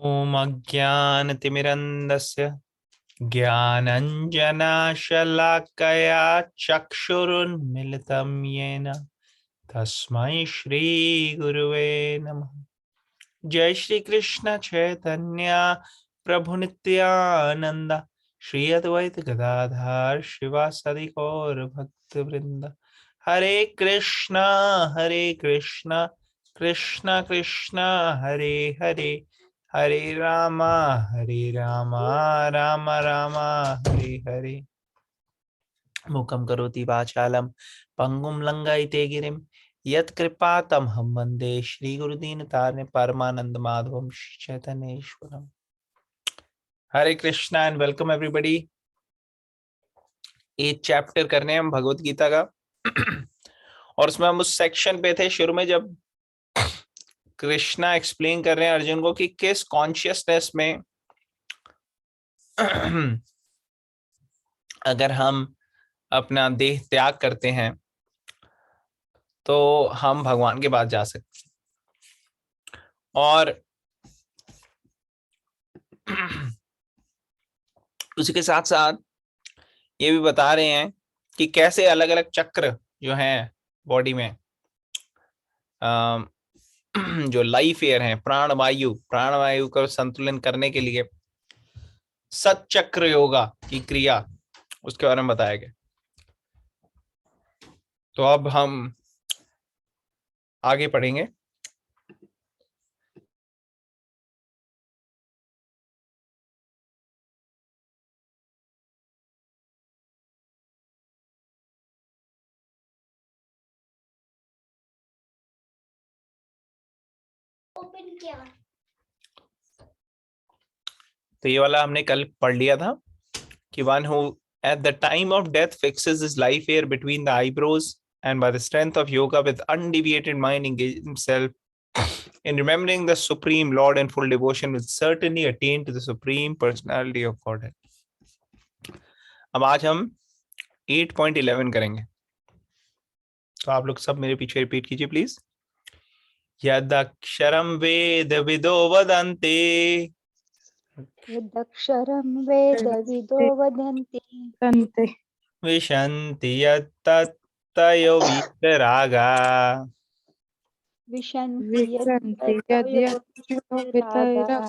ॐ अज्ञानतिमिरन्धस्य ज्ञानञ्जनशलाकया चक्षुरुन्मिलितं येन तस्मै श्रीगुरुवे नमः। जय श्री कृष्ण चैतन्य प्रभु नित्यानंद श्री अद्वैत गदाधर शिवासादि गौर भक्त वृंद। हरे कृष्णा कृष्ण कृष्ण हरे हरे, हरे रामा राम राम हरे हरे। मूकं करोति वाचालं पंगुं लंघयते गिरिं यत्कृपातमहं वन्दे श्रीगुरुदीनतारिणं परमानंद माधवं चैतन्येश्वरम्। Hare Krishna and welcome everybody. 8 chapter करने हैं हम भगवत गीता का और उसमें हम उस सेक्शन पे थे शुरू में जब कृष्णा एक्सप्लेन कर रहे हैं अर्जुन को कि किस कॉन्शियसनेस में अगर हम अपना देह त्याग करते हैं तो हम भगवान के पास जा सकते हैं। और उसी के साथ साथ ये भी बता रहे हैं कि कैसे अलग अलग चक्र जो हैं बॉडी में, जो लाइफ एयर है, प्राणवायु का संतुलन करने के लिए सतचक्र योगा की क्रिया, उसके बारे में बताया गया। तो अब हम आगे पढ़ेंगे। तो ये वाला हमने कल पढ़ लिया था कि one who at the time of death fixes his life hair between the eyebrows and by the strength of yoga with undeviated mind engage himself in remembering the Supreme Lord in full devotion will certainly attain to the Supreme Personality of Godhead. अब आज हम 8.11 करेंगे, तो आप लोग सब मेरे पीछे रिपीट कीजिए प्लीज। यदक्षरं वेद विदो वदन्ति यदक्षरं वेदविदो वदन्ति विशन्ति यत्तयो वीतरागा विशन्ति यद्यतयोवितरागाः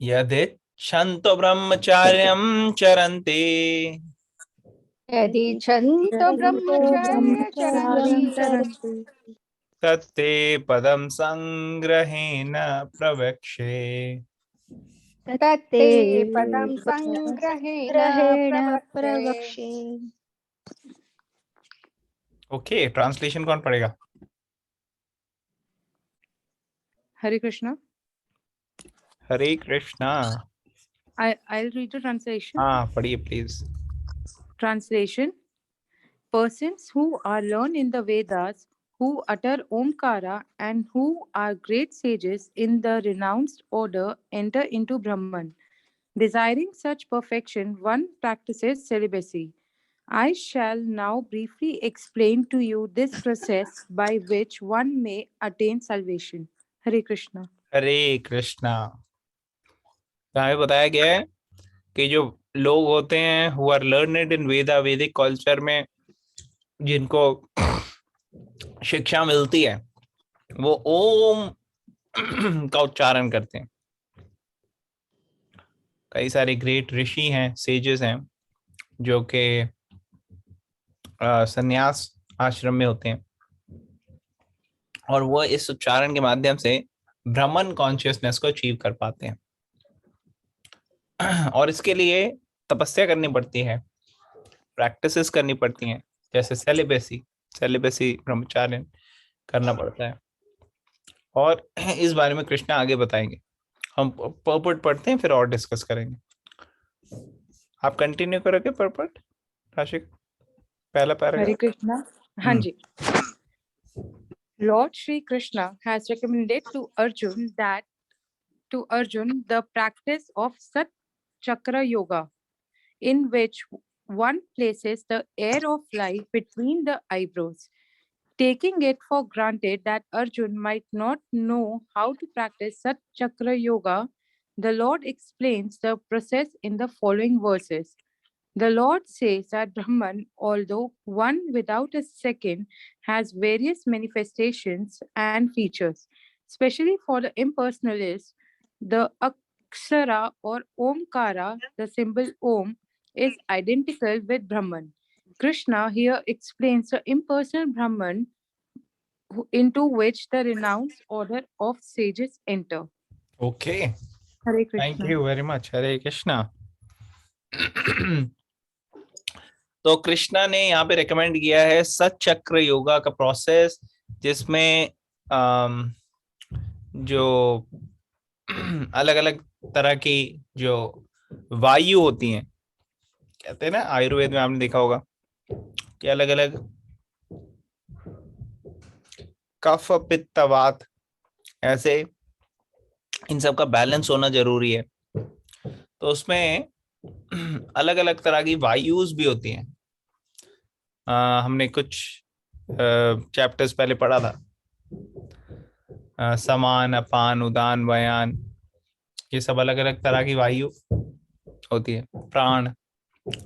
यदिच्छन्तो ब्रह्मचार्यं चरन्ति यदिच्छन्तो ब्रह्मचर्य चरन्ति तत्ते पदं संग्रहेण प्रवक्ष्ये। तत्ते पदं संग्रहेण प्रवक्ष्ये। ओके, ट्रांसलेशन कौन पढ़ेगा? Hare Krishna. Hare Krishna. I'll read the translation. हाँ पढ़िए please. Translation: Persons who are learned in the Vedas, who utter Omkara, and who are great sages in the renounced order enter into Brahman. Desiring such perfection, one practices celibacy. I shall now briefly explain to you this process by which one may attain salvation. Hare Krishna. हरे कृष्णा। हमें बताया गया है कि जो लोग होते हैं who are learned इन वेदा, वैदिक कल्चर में जिनको शिक्षा मिलती है, वो ओम का उच्चारण करते हैं। कई सारे ग्रेट ऋषि हैं, सेजेस हैं जो कि संन्यास आश्रम में होते हैं और वो इस उच्चारण के माध्यम से ब्रह्मन कॉन्शियसनेस को अचीव कर पाते हैं। और इसके लिए तपस्या करनी पड़ती है, प्रैक्टिसेस करनी पड़ती हैं, जैसे सेलिबेसी ब्रह्मचार्य करना पड़ता है। और इस बारे में कृष्णा आगे बताएंगे। हम पर्पट पढ़ते हैं फिर और डिस्कस करेंगे। आप कंटिन्यू करोगे पर्पट राशिक, पहला paragraph? Hare Krishna. Hanji. Lord Shri Krishna has recommended to Arjun the practice of Sat Chakra Yoga, in which one places the air of life between the eyebrows. Taking it for granted that Arjun might not know how to practice Sat Chakra Yoga, the Lord explains the process in the following verses. The Lord says that Brahman, although one without a second, has various manifestations and features. Especially for the impersonalist, the Aksara or Omkara, the symbol Om, is identical with Brahman. Krishna here explains the impersonal Brahman into which the renounced order of sages enter. Okay, Hare thank Krishna. you very much. Hare Krishna. तो कृष्णा ने यहाँ पे recommend किया है सचक्र योगा का process, जिसमें जो अलग अलग तरह की जो वायु होती हैं, कहते हैं ना आयुर्वेद में आपने देखा होगा कि अलग अलग कफ पित्त वात, ऐसे इन सब का बैलेंस होना जरूरी है। तो उसमें अलग अलग तरह की वायुस भी होती हैं। हमने कुछ चैप्टर्स पहले पढ़ा था, समान अपान उदान वयान, ये सब अलग अलग तरह की वायु होती है। प्राण,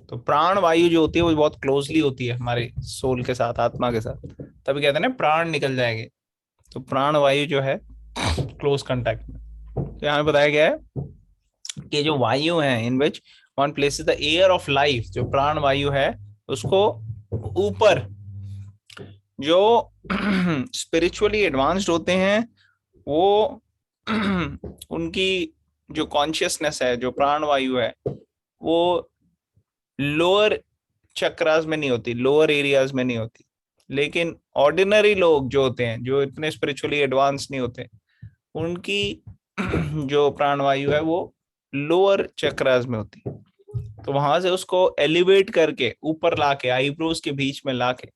तो प्राण वायु जो होती है वो बहुत क्लोजली होती है हमारे सोल के साथ, आत्मा के साथ, तभी कहते हैं ना प्राण निकल जाएंगे। तो प्राण वायु जो है क्लोज कांटेक्ट में। तो यहाँ बताया गया है कि जो वायु है in which one places the air of life, जो प्राण वायु है उसको ऊपर जो स्पिरिचुअली एडवांस्ड होते हैं वो उनकी जो कॉन्शियसनेस है, जो प्राण वायु है, वो लोअर चक्रास में नहीं होती, लोअर एरियाज में नहीं होती। लेकिन ऑर्डिनरी लोग जो होते हैं, जो इतने स्पिरिचुअली एडवांस नहीं होते, उनकी जो प्राणवायु है वो लोअर चक्रास में होती है। तो वहां से उसको एलिवेट करके ऊपर लाके आईब्रोज के बीच में लाके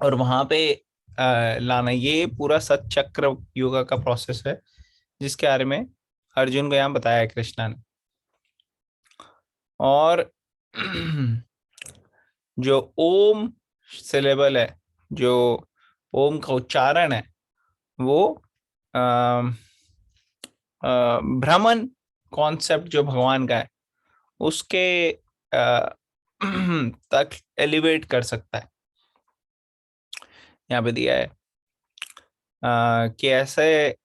और वहां पे लाना, ये पूरा सतचक्र योगा का प्रोसेस है, जिसके बारे में अर्जुन को यहाँ बताया है कृष्णा ने। और जो ओम सिलेबल है, जो ओम का उच्चारण है, वो भ्रमण कॉन्सेप्ट जो भगवान का है उसके तक एलिवेट कर सकता है। यहाँ पे दिया है कि ऐसे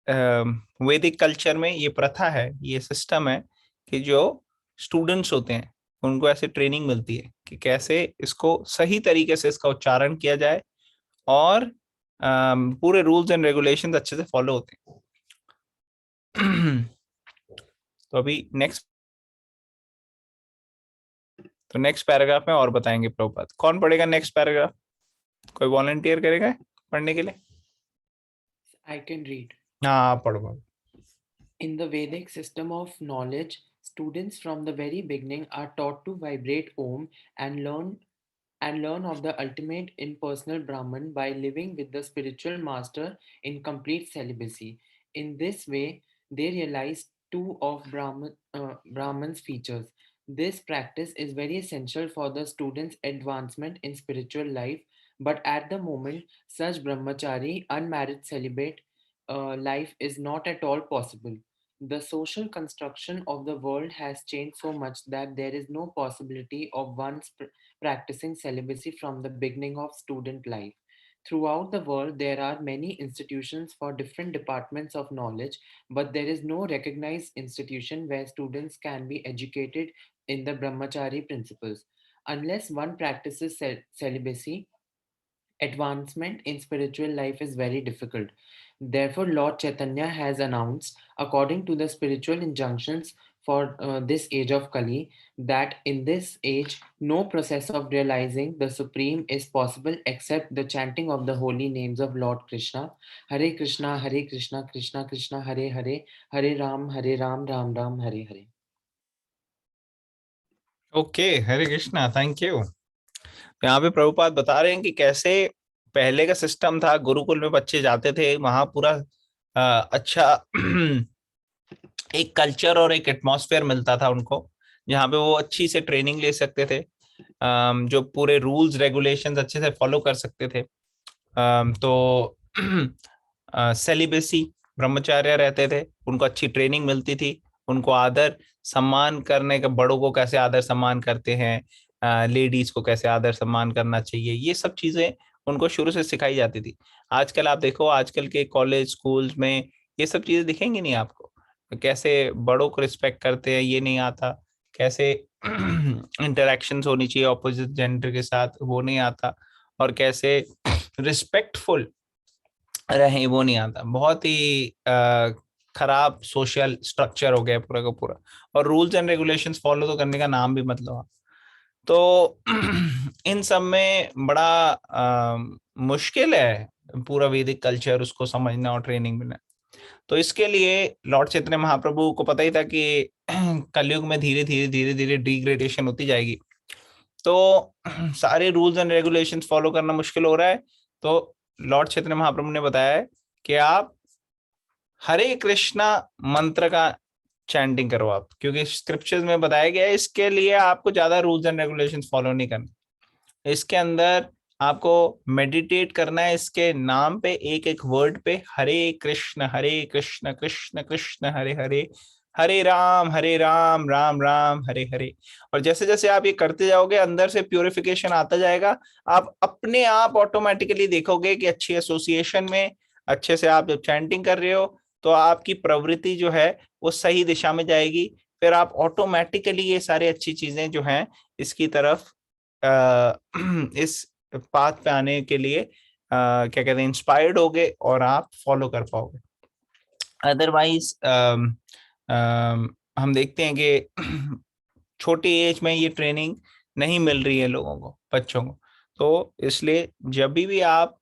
वैदिक कल्चर में ये प्रथा है, ये सिस्टम है कि जो स्टूडेंट्स होते हैं उनको ऐसे ट्रेनिंग मिलती है कि कैसे इसको सही तरीके से इसका उच्चारण किया जाए और पूरे रूल्स एंड रेगुलेशंस अच्छे से फॉलो होते हैं। तो अभी नेक्स्ट पैराग्राफ में और बताएंगे प्रभुपाद। कौन पढ़ेगा नेक्स्ट पैराग्राफ? कोई वॉलंटियर करेगा पढ़ने के लिए? I can read. हाँ पढ़ो। In the Vedic system of knowledge, students from the very beginning are taught to vibrate Om and learn of the ultimate impersonal Brahman by living with the spiritual master in complete celibacy. In this way, they realize two of Brahman's features. This practice is very essential for the student's advancement in spiritual life, but at the moment, such brahmachari, unmarried celibate life is not at all possible. The social construction of the world has changed so much that there is no possibility of one's practicing celibacy from the beginning of student life. Throughout the world, there are many institutions for different departments of knowledge, but there is no recognized institution where students can be educated in the brahmachari principles. Unless one practices celibacy, advancement in spiritual life is very difficult. Therefore, Lord Chaitanya has announced, according to the spiritual injunctions for this age of Kali, that in this age, no process of realizing the Supreme is possible except the chanting of the holy names of Lord Krishna. Hare Krishna, Krishna Krishna, Hare Hare, Hare Ram, Ram Ram, Hare Hare. Okay, Hare Krishna, thank you. यहाँ पे प्रभुपाद बता रहे हैं कि कैसे पहले का system था, गुरुकुल में बच्चे जाते थे, वहां पूरा अच्छा एक कल्चर और एक एटमॉस्फेयर मिलता था उनको, जहाँ पे वो अच्छी से ट्रेनिंग ले सकते थे, जो पूरे रूल्स रेगुलेशंस अच्छे से फॉलो कर सकते थे। तो सेलिबेसी, ब्रह्मचार्य रहते थे, उनको अच्छी ट्रेनिंग मिलती थी, उनको आदर सम्मान करने का, बड़ों को कैसे आदर सम्मान करते हैं, लेडीज को कैसे आदर सम्मान करना चाहिए, ये सब चीजें उनको शुरू से सिखाई जाती थी। आजकल आप देखो, आजकल के कॉलेज स्कूल्स में ये सब चीजें दिखेंगी नहीं आपको। कैसे बड़ों को रिस्पेक्ट करते हैं ये नहीं आता, कैसे इंटरेक्शंस होनी चाहिए ऑपोजिट जेंडर के साथ वो नहीं आता, और कैसे रिस्पेक्टफुल रहे वो नहीं आता। बहुत ही खराब सोशल स्ट्रक्चर हो गया पूरा का पूरा, और रूल्स एंड रेगुलेशंस फॉलो तो करने का नाम भी मत लो आप। तो इन सब में बड़ा मुश्किल है पूरा वैदिक कल्चर उसको समझना और ट्रेनिंग मिलना। तो इसके लिए लॉर्ड चैतन्य महाप्रभु को पता ही था कि कलयुग में धीरे धीरे धीरे धीरे डिग्रेडेशन होती जाएगी, तो सारे रूल्स एंड रेगुलेशंस फॉलो करना मुश्किल हो रहा है। तो लॉर्ड चैतन्य महाप्रभु ने बताया है कि आप हरे कृष्णा मंत्र का चैंटिंग करो आप, क्योंकि स्क्रिप्चर्स में बताया गया है इसके लिए आपको ज्यादा रूल्स एंड रेगुलेशंस फॉलो नहीं करने। इसके अंदर आपको मेडिटेट करना है इसके नाम पे, एक एक वर्ड पे, हरे कृष्ण कृष्ण कृष्ण हरे हरे, हरे राम राम राम हरे हरे। और जैसे जैसे आप ये करते जाओगे अंदर से प्यूरिफिकेशन आता जाएगा। आप अपने आप ऑटोमेटिकली देखोगे कि अच्छी एसोसिएशन में अच्छे से आप जब चैंटिंग कर रहे हो तो आपकी प्रवृत्ति जो है वो सही दिशा में जाएगी। फिर आप ऑटोमेटिकली ये सारी अच्छी चीजें जो हैं इसकी तरफ इस पाथ पे आने के लिए क्या कहते हैं इंस्पायर्ड होगे और आप फॉलो कर पाओगे। अदरवाइज हम देखते हैं कि छोटी एज में ये ट्रेनिंग नहीं मिल रही है लोगों को, बच्चों को। तो इसलिए जब भी आप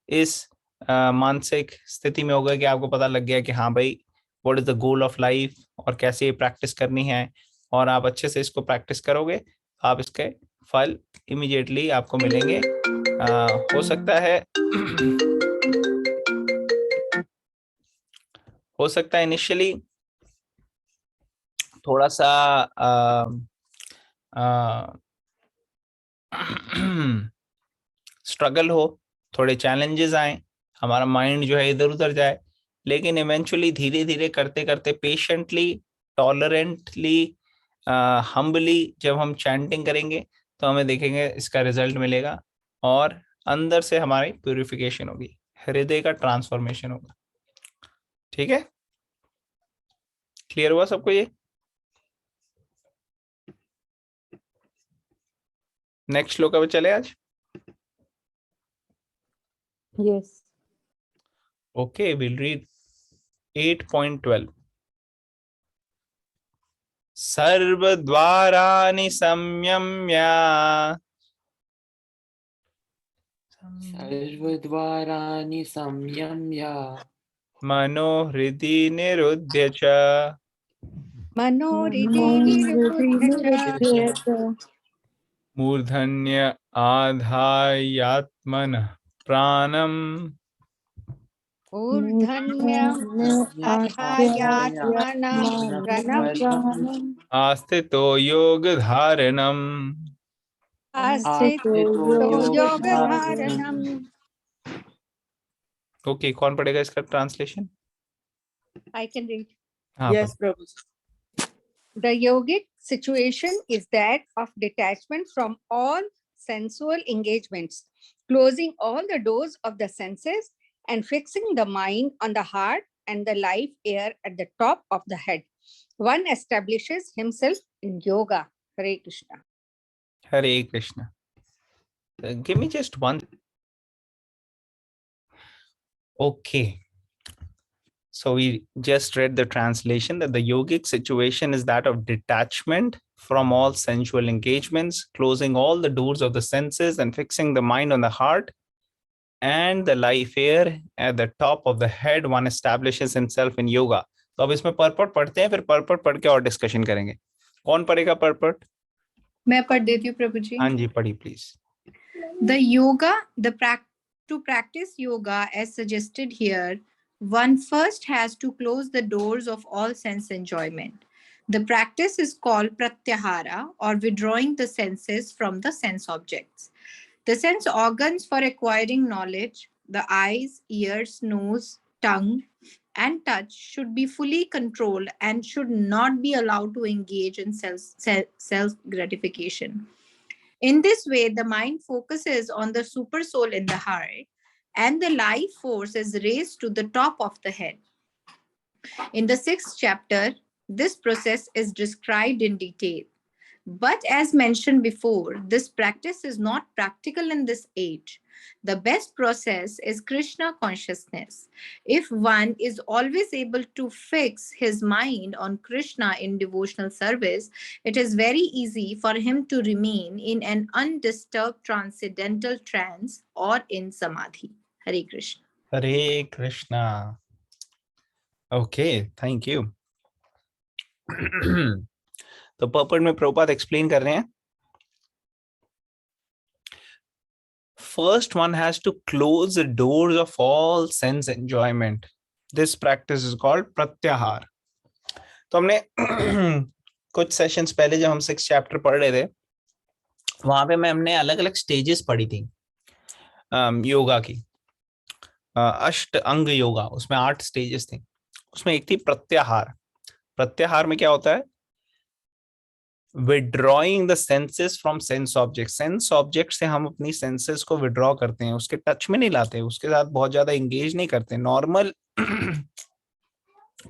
इस मानसिक स्थिति में होगा कि आपको पता लग गया कि हाँ भाई what is the goal of life और कैसे प्रैक्टिस करनी है, और आप अच्छे से इसको प्रैक्टिस करोगे, आप इसके फल इमीडिएटली आपको मिलेंगे। हो सकता है इनिशियली थोड़ा सा स्ट्रगल हो, थोड़े चैलेंजेस आए, हमारा माइंड जो है इधर उधर जाए, लेकिन इवेंचुअली धीरे धीरे करते करते पेशेंटली, टॉलरेंटली, हम्बली जब हम चैंटिंग करेंगे तो हमें देखेंगे इसका रिजल्ट मिलेगा, और अंदर से हमारी प्यूरिफिकेशन होगी, हृदय का ट्रांसफॉर्मेशन होगा। ठीक है, क्लियर हुआ सबको ये? नेक्स्ट श्लोक पे चले आज। Yes. Okay, we'll read 8.12. सर्वद्वाराणि संयम्य सर्वद्वाराणि संयम्य मनोहृदि निरुध्य च मनोहृदि निरुध्य च मूर्धन्य आधायात्मनः प्राणम् ऊर्ध्वन्यम् अधायात्मनः प्रणवम् आस्थितो योगधारणम्। आस्थितो योगधारणम्। ओके, कौन पढ़ेगा इसका translation? I can read. Yes, Prabhu. The yogic situation is that of detachment from all sensual engagements, closing all the doors of the senses and fixing the mind on the heart and the life air at the top of the head. One establishes himself in yoga. Hare Krishna. Hare Krishna. Give me just one. Okay. So we just read the translation that the yogic situation is that of detachment from all sensual engagements, closing all the doors of the senses and fixing the mind on the heart and the life air at the top of the head. One establishes himself in yoga. तो अब इसमें purport पढ़ते हैं, फिर purport पढ़ के और discussion करेंगे। कौन पढ़ेगा परपट? मैं पढ़ देती हूँ प्रभु जी। हाँ जी, पढ़ी please. To practice yoga as suggested here, one first has to close the doors of all sense enjoyment. The practice is called pratyahara, or withdrawing the senses from the sense objects. The sense organs for acquiring knowledge, the eyes, ears, nose, tongue, and touch should be fully controlled and should not be allowed to engage in self gratification. In this way, the mind focuses on the super soul in the heart, and the life force is raised to the top of the head. In the sixth chapter, this process is described in detail. But as mentioned before, this practice is not practical in this age. The best process is Krishna consciousness. If one is always able to fix his mind on Krishna in devotional service, it is very easy for him to remain in an undisturbed transcendental trance or in samadhi. Hare Krishna. Hare Krishna. Okay, thank you. तो पर्पट में Prabhupada explain कर रहे हैं, first one has to close the doors of all sense enjoyment. This practice is called pratyahar. तो हमने कुछ sessions पहले जब हम 6th चैप्टर पढ़ रहे थे, वहां पे हमने अलग अलग स्टेजेस पढ़ी थी योगा की, अष्ट अंग योगा, उसमें 8 स्टेजेस थे। उसमें एक थी प्रत्याहार। प्रत्याहार में क्या होता है? Withdrawing the senses from sense object. Sense object से हम अपनी सेंसेस को विड्रॉ करते हैं, उसके टच में नहीं लाते, उसके साथ बहुत ज्यादा एंगेज नहीं करते। नॉर्मल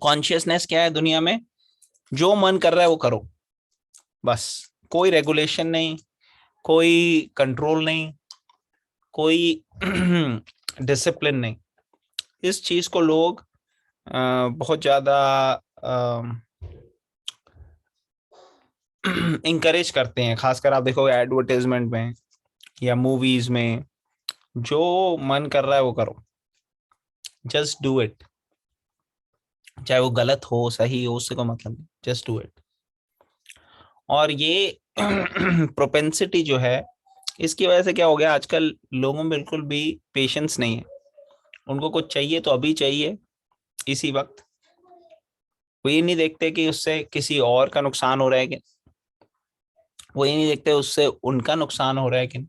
कॉन्शियसनेस क्या है दुनिया में? जो मन कर रहा है वो करो, बस। कोई रेगुलेशन नहीं, कोई कंट्रोल नहीं, कोई डिसिप्लिन नहीं। इस चीज को लोग बहुत ज्यादा इंकरेज करते हैं। खासकर आप देखोगे एडवर्टाइजमेंट में या मूवीज में, जो मन कर रहा है वो करो, जस्ट डू इट। चाहे वो गलत हो सही हो, उससे कोई मतलब नहीं, जस्ट डू इट। और ये प्रोपेंसिटी जो है, इसकी वजह से क्या हो गया, आजकल लोगों में बिल्कुल भी पेशेंस नहीं है। उनको कुछ चाहिए तो अभी चाहिए, इसी वक्त। वो ये नहीं देखते कि उससे किसी और का नुकसान हो रहा है कि, वो ये नहीं देखते उससे उनका नुकसान हो रहा है कि,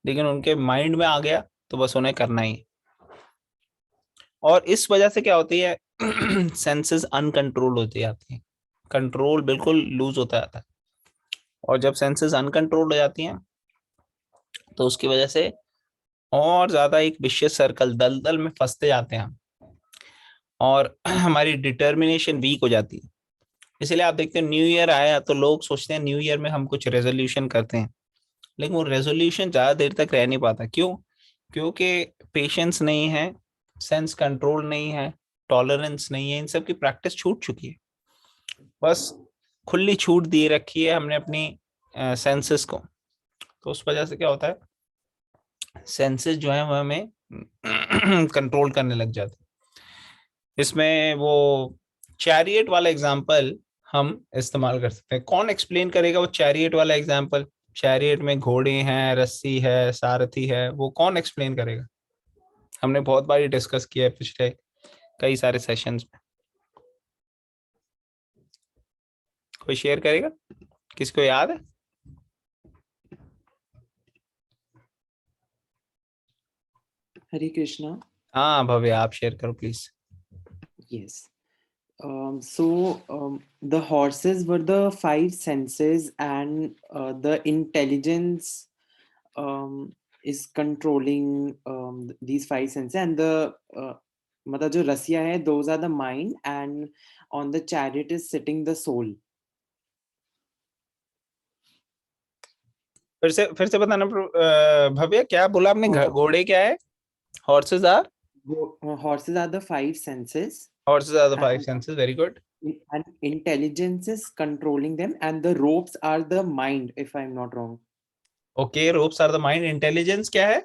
लेकिन उनके माइंड में आ गया तो बस उन्हें करना ही। और इस वजह से क्या होती है, सेंसेस अनकंट्रोल होती जाती हैं, कंट्रोल बिल्कुल लूज होता जाता है। और जब सेंसेस अनकंट्रोल हो जाती हैं तो उसकी वजह से और ज्यादा एक विशियस सर्कल, दलदल में फंसते जाते हैं हम, और हमारी डिटर्मिनेशन वीक हो जाती है। इसलिए आप देखते हैं न्यू ईयर आया तो लोग सोचते हैं न्यू ईयर में हम कुछ रेजोल्यूशन करते हैं, लेकिन वो रेजोल्यूशन ज्यादा देर तक रह नहीं पाता। क्यों? क्योंकि पेशेंस नहीं है, सेंस कंट्रोल नहीं है, टॉलरेंस नहीं है, इन सब की प्रैक्टिस छूट चुकी है। बस खुली छूट दी रखी है हमने अपनी सेंसेस को। तो उस वजह से क्या होता है, सेंसेस जो है वो हमें कंट्रोल करने लग जाते हैं। इसमें वो चैरियट वाला एग्जांपल हम इस्तेमाल कर सकते हैं। कौन एक्सप्लेन करेगा वो चैरियट वाला एग्जांपल? चैरियट में घोड़े हैं, रस्सी है, सारथी है, वो कौन एक्सप्लेन करेगा? हमने बहुत बार डिस्कस किया है पिछले कई सारे सेशंस में। कोई शेयर करेगा? किसको याद है? हरे कृष्णा। हाँ भव्य, आप शेयर करो please. Yes. The horses were the 5 senses, and the intelligence is controlling these 5 senses, and the मतलब जो रसिया है, those are the mind, and on the chariot is sitting the soul. फिर से बताना भव्य, क्या बोला आपने? घोड़े क्या है? Horses are? Horses are the 5 senses. Horses are the 5 senses. Very good. And intelligence is controlling them, and the ropes are the mind, if I'm not wrong. Okay, ropes are the mind. Intelligence क्या है?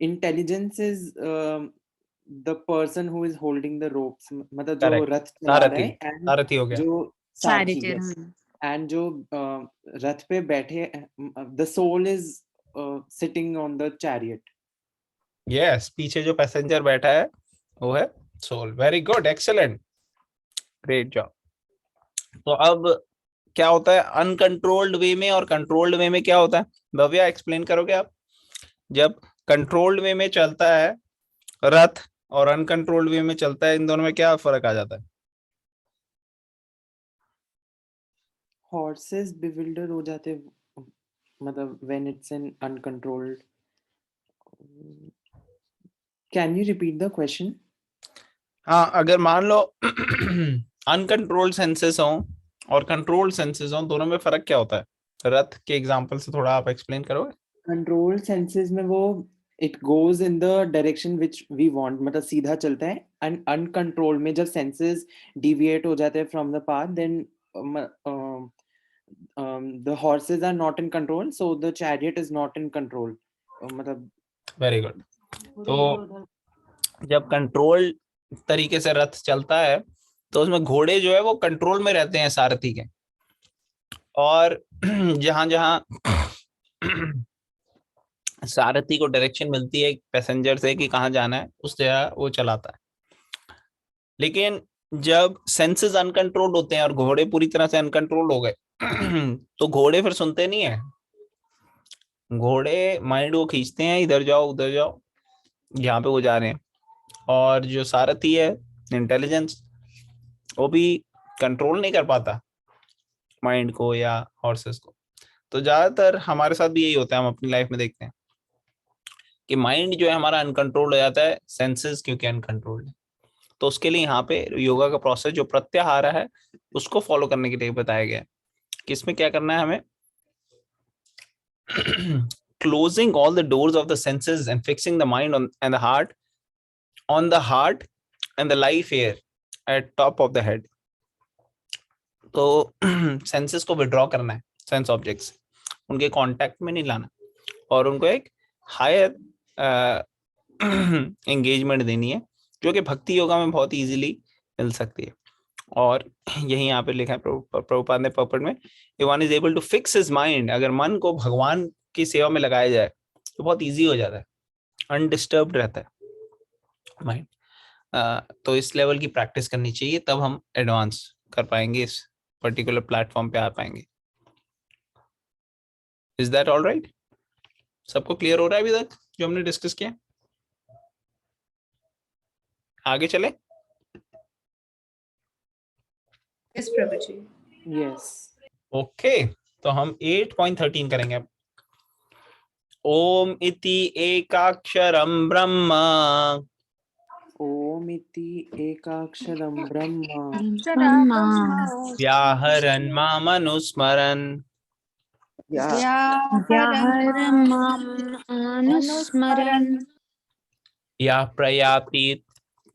Intelligence is the person who is holding the ropes. मतलब जो Correct. रथ चला रहा है, and सारथी हो गया। जो सारथी, yes. And जो रथ पे बैठे, the soul is sitting on the chariot. Yes, पीछे जो पैसेंजर बैठा है वो है soul. Very good, excellent, great job. तो अब क्या होता है अनकंट्रोल्ड वे में और कंट्रोल्ड वे में क्या होता है? भव्या एक्सप्लेन करोगे आप? जब कंट्रोल्ड वे में चलता है रथ और अनकंट्रोल्ड वे में चलता है, इन दोनों में क्या फर्क आ जाता है? हॉर्सेस बिविल्डर हो जाते, मतलब when it's in uncontrolled. Can you repeat the question? हाँ, अगर मान लो अनकंट्रोल्ड सेंसेस हो और कंट्रोल्ड सेंसेस हो, दोनों में फर्क क्या होता है? रथ के एग्जांपल से थोड़ा आप एक्सप्लेन करोगे? Controlled senses में वो it goes in the direction which we want, मतलब सीधा चलता है. And uncontrolled में जब senses deviate हो जाते हैं from the path, then the horses are not in control, so the chariot is not in control. मतलब वेरी गुड. तो जब कंट्रोल तरीके से रथ चलता है तो उसमें घोड़े जो है वो कंट्रोल में रहते हैं सारथी के, और जहां जहां सारथी को डायरेक्शन मिलती है पैसेंजर से कि कहाँ जाना है, उस जगह वो चलाता है. लेकिन जब सेंसेस अनकंट्रोल्ड होते हैं और घोड़े पूरी तरह से अनकंट्रोल्ड हो गए तो घोड़े फिर सुनते नहीं है. घोड़े माइंड को खींचते हैं, इधर जाओ उधर जाओ, जहाँ पे वो जा रहे हैं. और जो सारथी है इंटेलिजेंस, वो भी कंट्रोल नहीं कर पाता माइंड को या हॉर्सेस को. तो ज्यादातर हमारे साथ भी यही होता है, हम अपनी लाइफ में देखते हैं कि माइंड जो है हमारा अनकंट्रोल्ड हो जाता है, सेंसेस क्योंकि अनकंट्रोल्ड है. तो उसके लिए यहाँ पे योगा का प्रोसेस जो प्रत्याहार है उसको फॉलो करने के लिए बताया गया है कि इसमें क्या करना है हमें. closing all the doors of the senses and fixing the mind and the heart on the heart and the life air at top of the head. तो सेंसेस को विड्रॉ करना है सेंस ऑब्जेक्ट्स, उनके कांटेक्ट में नहीं लाना, और उनको एक हायर एंगेजमेंट देनी है, जो कि भक्ति योगा में बहुत इजीली मिल सकती है. और यही यहाँ पे लिखा है प्रभुपाद ने पर्पट में, if one is able to fix his mind, अगर मन को भगवान की सेवा में लगाया जाए तो बहुत इजी हो जाता है, अनडिस्टर्ब्ड रहता है माइंड. तो इस लेवल की प्रैक्टिस करनी चाहिए, तब हम एडवांस कर पाएंगे, इस पर्टिकुलर प्लेटफॉर्म पे आ पाएंगे. Is that all right? सबको क्लियर हो रहा है अभी तक जो हमने डिस्कस किया? आगे चले? Yes, Prabhuji. Yes. ओके, तो हम 8.13 करेंगे अब. ओम इति एकाक्षरम ब्रह्म Om iti ekaksharam brahma व्याहरन् मामनुस्मरन् अनुस्मरन् या प्रयाति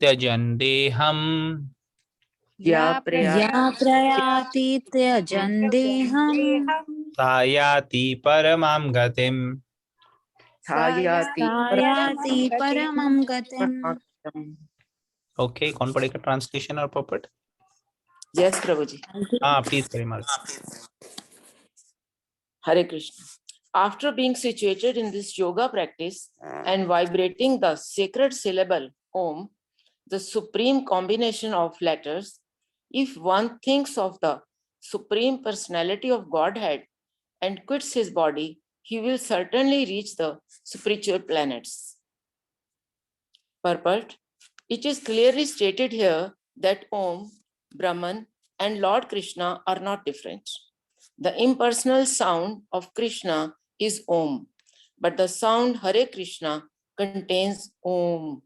त्यजन् देहम् या प्रयाति त्यजन् देहम् सा याति परमां गतिम्. याति परमं गतिम्. ओके, कौन पढ़ेगा ट्रांसलेशन और पर्पट? Yes, Prabhuji. हाँ प्लीज करिए mark. Hare Krishna. After being situated in this yoga practice and vibrating the sacred syllable Om, the supreme combination of letters, if one thinks of the Supreme Personality of Godhead and quits his body, he will certainly reach the spiritual planets. Purport. It is clearly stated here that Om, Brahman, and Lord Krishna are not different. The impersonal sound of Krishna is Om, but the sound Hare Krishna contains Om.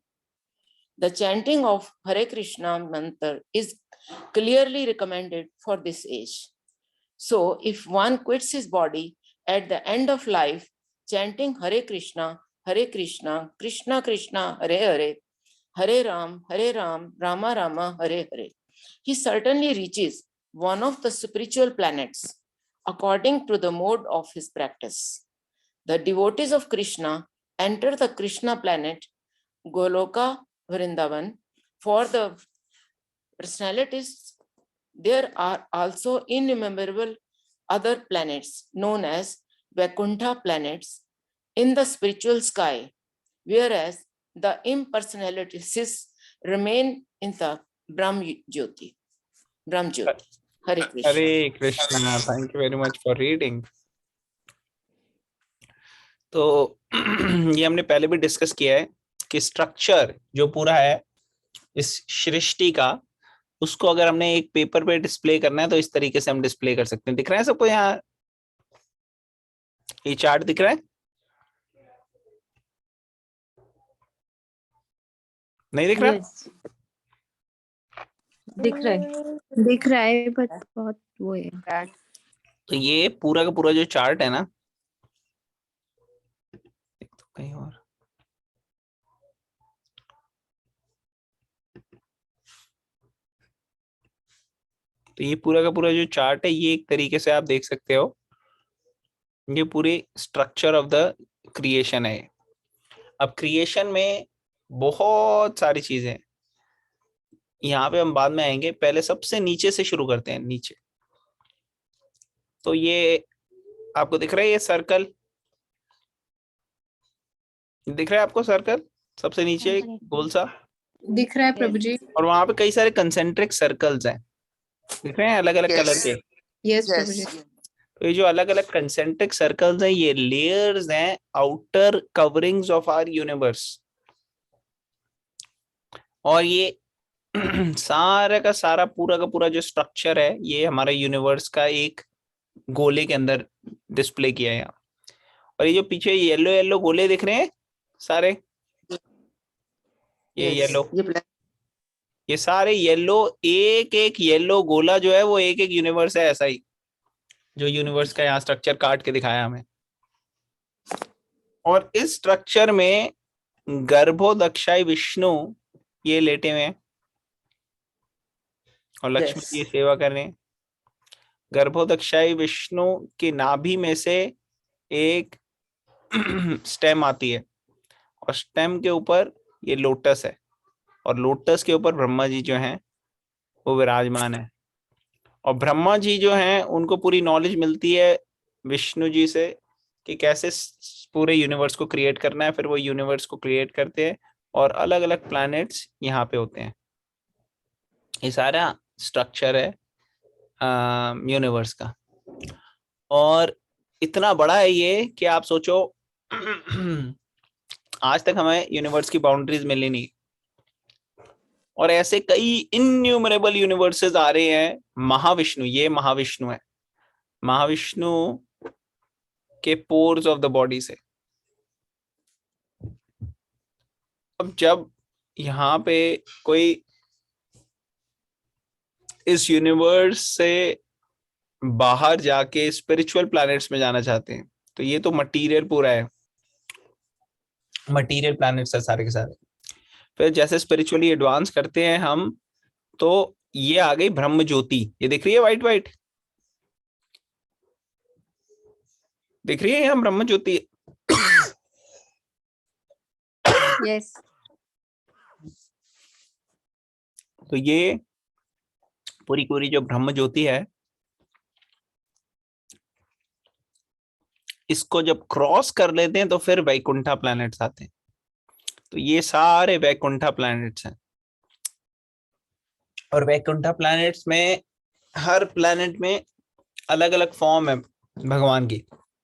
The chanting of Hare Krishna mantra is clearly recommended for this age. So, if one quits his body at the end of life, chanting Hare Krishna, Krishna Krishna, Hare Hare, Hare Ram, Rama Rama, Hare Hare, he certainly reaches one of the spiritual planets according to the mode of his practice. The devotees of Krishna enter the Krishna planet, Goloka Vrindavan. For the personalities, there are also innumerable other planets known as Vaikuntha planets in the spiritual sky, whereas the impersonalities remain in the Brahm Jyoti. Hare Krishna. Hare Krishna, thank you very much for reading. तो ये हमने पहले भी discuss किया है कि structure जो पूरा है इस सृष्टि का, उसको अगर हमने एक पेपर पे डिस्प्ले करना है तो इस तरीके से हम डिस्प्ले कर सकते हैं। दिख रहा है सबको यहाँ ये चार्ट दिख रहा है? नहीं दिख रहा? Yes. दिख रहा है बट बहुत वो है। तो ये पूरा का पूरा जो चार्ट है ना, तो कहीं और तो ये पूरा का पूरा जो चार्ट है, ये एक तरीके से आप देख सकते हो, ये पूरी स्ट्रक्चर ऑफ द क्रिएशन है। अब क्रिएशन में बहुत सारी चीजें हैं, यहाँ पे हम बाद में आएंगे, पहले सबसे नीचे से शुरू करते हैं। नीचे तो ये आपको दिख रहा है, ये सर्कल दिख रहा है आपको? सर्कल सबसे नीचे एक गोल सा दिख रहा है प्रभु जी। और वहां पे कई सारे कंसेंट्रिक सर्कल्स हैं, दिख रहे हैं अलग अलग कलर के। यस प्रभु जी। तो ये जो अलग अलग कंसेंट्रिक सर्कल्स हैं, ये लेयर्स हैं, outer coverings of our universe. और ये सारा का सारा पूरा का पूरा जो स्ट्रक्चर है, ये हमारा यूनिवर्स का एक गोले के अंदर डिस्प्ले किया है यहाँ। और ये जो पीछे येलो येलो गोले दिख रहे हैं सारे, ये येलो, ये सारे येलो, एक एक येलो गोला जो है वो एक एक यूनिवर्स है। ऐसा ही जो यूनिवर्स का यहाँ स्ट्रक्चर काट के दिखाया हमें। और इस स्ट्रक्चर में गर्भोदक्षाई विष्णु ये लेटे हुए हैं और लक्ष्मी की सेवा कर रहे हैं। गर्भोदक्षाई विष्णु की नाभि में से एक स्टेम आती है और स्टेम के ऊपर ये लोटस है और लोटस के ऊपर ब्रह्मा जी जो हैं वो विराजमान है। और ब्रह्मा जी जो हैं उनको पूरी नॉलेज मिलती है विष्णु जी से कि कैसे पूरे यूनिवर्स को क्रिएट करना है। फिर वो यूनिवर्स को क्रिएट करते हैं और अलग अलग प्लैनेट्स यहाँ पे होते हैं। ये सारा स्ट्रक्चर है यूनिवर्स का। और इतना बड़ा है ये कि आप सोचो आज तक हमें यूनिवर्स की बाउंड्रीज मिली नहीं, और ऐसे कई इन्यूमरेबल यूनिवर्सेस आ रहे हैं। महाविष्णु, ये महाविष्णु है, महाविष्णु के पोर्स ऑफ द बॉडी से। अब जब यहाँ पे कोई इस यूनिवर्स से बाहर जाके स्पिरिचुअल प्लैनेट्स में जाना चाहते हैं, तो ये तो मटीरियल पूरा है, मटीरियल प्लैनेट्स है सारे के सारे। फिर जैसे स्पिरिचुअली एडवांस करते हैं हम, तो ये आ गई ब्रह्म ज्योति। ये दिख रही है वाइट वाइट, दिख रही है यहाँ ब्रह्म ज्योति? Yes. तो ये पूरी पूरी जो ब्रह्म ज्योति है, इसको जब क्रॉस कर लेते हैं तो फिर वैकुंठा प्लैनेट्स आते हैं। तो ये सारे वैकुंठा प्लैनेट्स हैं। और वैकुंठा प्लैनेट्स में हर प्लैनेट में अलग अलग फॉर्म है भगवान की।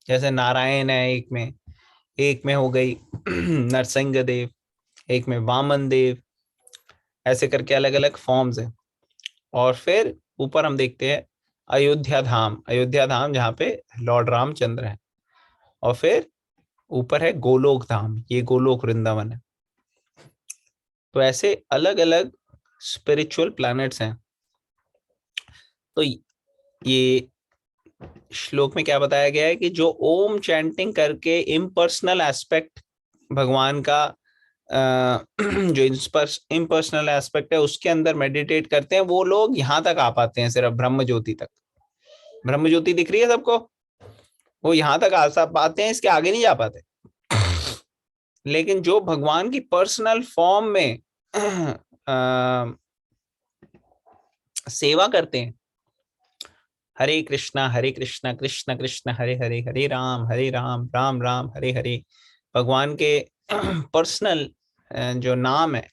जैसे नारायण है एक में हो गई नरसिंह देव, एक में वामन देव, ऐसे करके अलग अलग फॉर्म्स हैं। और फिर ऊपर हम देखते हैं अयोध्या धाम जहाँ पे लॉर्ड रामचंद्र है। और फिर ऊपर है गोलोक धाम, ये गोलोक वृंदावन है। तो ऐसे अलग अलग स्पिरिचुअल प्लैनेट्स हैं। तो ये श्लोक में क्या बताया गया है कि जो ओम चैंटिंग करके इम्पर्सनल एस्पेक्ट भगवान का जो इम्पर्सनल एस्पेक्ट है उसके अंदर मेडिटेट करते हैं, वो लोग यहाँ तक आ पाते हैं, सिर्फ ब्रह्म ज्योति तक। ब्रह्म ज्योति दिख रही है सबको? वो यहाँ तक आ पाते हैं, इसके आगे नहीं जा पाते। लेकिन जो भगवान की पर्सनल फॉर्म में सेवा करते हैं, हरे कृष्णा कृष्ण कृष्ण हरे हरे, हरे राम राम राम हरे हरे, भगवान के पर्सनल जो नाम है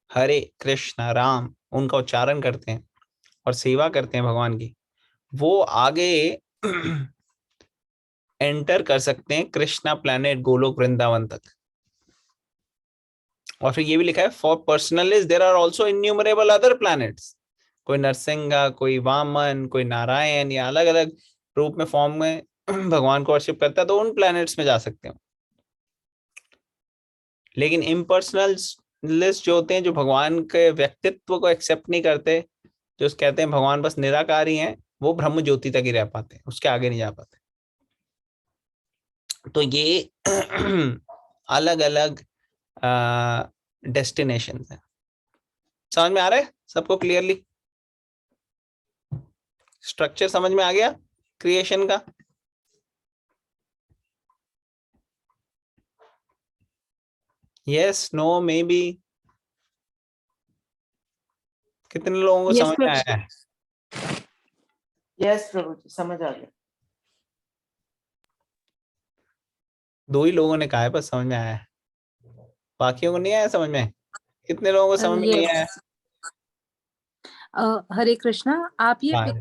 हरे कृष्ण राम, उनका उच्चारण करते हैं और सेवा करते हैं भगवान की, वो आगे एंटर कर सकते हैं कृष्णा प्लैनेट गोलोक वृंदावन तक। और फिर ये भी लिखा है for personalist there are also innumerable other planets. कोई नरसिंहा, कोई वामन, कोई नारायण, या अलग अलग रूप में फॉर्म में भगवान को वर्शिप करता है तो उन प्लैनेट्स में जा सकते हो। लेकिन इम्पर्सनलिस्ट जो होते हैं, जो भगवान के व्यक्तित्व को एक्सेप्ट नहीं करते, जो कहते हैं भगवान बस निराकारी हैं, वो ब्रह्म ज्योति तक ही रह पाते हैं, उसके आगे नहीं जा पाते। तो ये अलग अलग डेस्टिनेशन है। समझ में आ रहा है सबको क्लियरली? स्ट्रक्चर समझ में आ गया क्रिएशन का? Yes, no, may be? कितने लोगों को समझ में आया है? यस प्रभु जी, समझ आ गया। 2 ही लोगों ने कहा है बस समझ में आया है, बाकियों को नहीं आया समझ में? कितने लोगों को समझ में नहीं आया? हरे कृष्णा, आप ये हाँ।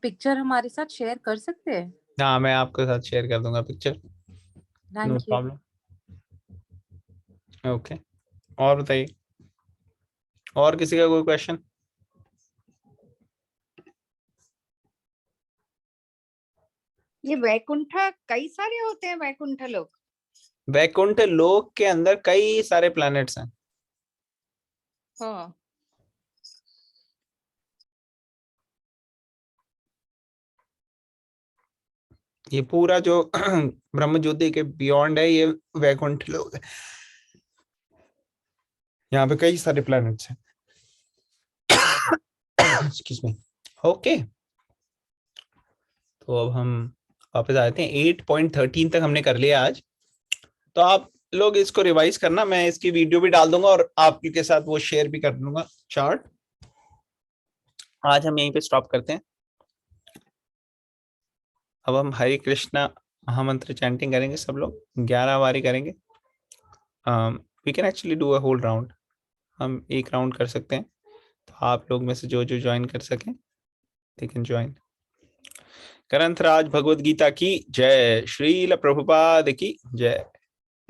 पिक्चर हमारे साथ शेयर कर सकते हैं? हाँ, मैं आपके साथ शेयर कर दूंगा picture, no thank you. Problem. Okay, और बताइए, और किसी का कोई क्वेश्चन? ये वैकुंठा कई सारे होते हैं, वैकुंठ लोग? वैकुंठ लोक के अंदर कई सारे प्लैनेट्स हैं। हाँ। ये पूरा जो ब्रह्म ज्योति के बियॉन्ड है, ये वैकुंठ लोक है। यहाँ पे कई सारे प्लैनेट्स हैं। Excuse me. ओके, तो अब हम वापस आते हैं। 8.13 तक हमने कर लिया आज। तो आप लोग इसको रिवाइज करना, मैं इसकी वीडियो भी डाल दूंगा और आपके साथ वो शेयर भी कर दूंगा चार्ट। आज हम यहीं पे स्टॉप करते हैं। अब हम हरे कृष्णा महामंत्र चैंटिंग करेंगे, सब लोग 11 बारी करेंगे। We can actually do a whole round, हम एक राउंड कर सकते हैं। तो आप लोग में से जो जो ज्वाइन कर सकें दे कैन ज्वाइन। ग्रंथराज भगवद गीता की जय, श्रील प्रभुपाद की जय।